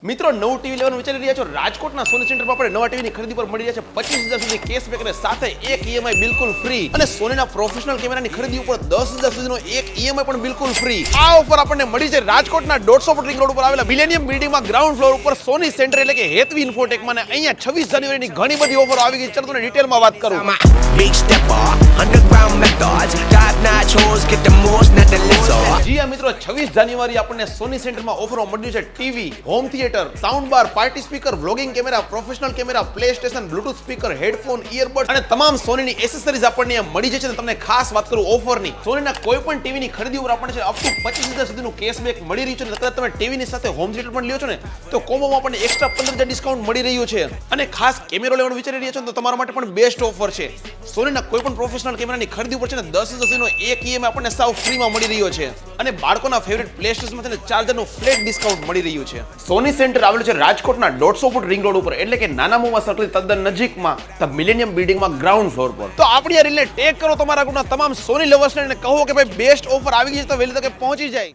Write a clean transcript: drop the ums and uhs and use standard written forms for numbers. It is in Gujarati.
મિત્રો નવું ટીવી લેવાનું વિચારી રહ્યા છો? રાજકોટના સોની સેન્ટર પર આપણે નવા ટીવીની ખરીદી પર મળી રહ્યા છે 25,000 સુધી કેશબેક અને સાથે એક ઈએમઆઈ બિલકુલ ફ્રી અને સોનીના પ્રોફેશનલ કેમેરાની ખરીદી ઉપર 10,000 સુધીનો એક ઈએમઆઈ પણ બિલકુલ ફ્રી. આ ઓફર આપણને મળી છે રાજકોટના 150 ફૂટ રિંગ રોડ ઉપર આવેલા મિલેનિયમ બિલ્ડિંગમાં ગ્રાઉન્ડ ફ્લોર ઉપર સોની સેન્ટર એટલે કે હેતવી ઇન્ફોટેકમાં અને અહીંયા 26 જાન્યુઆરીની ઘણી બધી ઓફરો આવી ગઈ. ચાલો તમને ડિટેલમાં વાત કરું. જી આ મિત્રો 26 જાન્યુઆરી આપણને સોની સેન્ટરમાં ઓફરો મળ્યું છે ટીવી, હોમ થિયેટર, સાઉન્ડ બાર, party speaker, vlogging camera, professional camera, play station, Bluetooth speaker, headphone, earbuds અને તમામ સોનીની એસેસરીઝ આપણને અહીંયા મળી જાય છે. તમને ખાસ વાત કરું ઓફરની, સોનીના કોઈ પણ ટીવીની ખરીદી ઉપર આપણને છે અપ ટુ 25,000 સુધીનું કેશબેક મળી રહ્યું છે અને કદાચ તમે ટીવીની સાથે હોમ થિયેટર પણ લ્યો છો ને તો કોમ્બોમાં આપણને એક્સ્ટ્રા 15,000 ડિસ્કાઉન્ટ મળી રહ્યું છે. અને ખાસ કેમેરો લેવાનું વિચારી રહ્યા છો તો તમારા માટે પણ બેસ્ટ ઓફર છે. સોનીના કોઈ પણ પ્રોફેશનલ કેમેરાની ખરીદી ઉપર છે ને 10,000 સુધીનો એક ઈએમઆઈ આપણને સાવ ફ્રીમાં મળી રહ્યો છે અને બાળકોના ફેવરિટ પ્લે સ્ટેશનમાં છે ચાર્જરનું ફ્લેટ ડિસ્કાઉન્ટ મળી રહ્યું છે. સોની સેન્ટર આવેલું છે રાજકોટના 150 ફૂટ રિંગ રોડ ઉપર એટલે કે નાના મોવા સર્કલ તદ્દન નજીકમાં ધ મિલેનિયમ બિલ્ડિંગમાં ગ્રાઉન્ડ ફ્લોર પર. તો આપણી આ રીલને ટેગ કરો તમારા ગ્રુપના તમામ સોની લવર્સને અને કહો કે ભાઈ બેસ્ટ ઓફર આવી ગઈ છે તો વહેલી તકે પહોંચી જાય.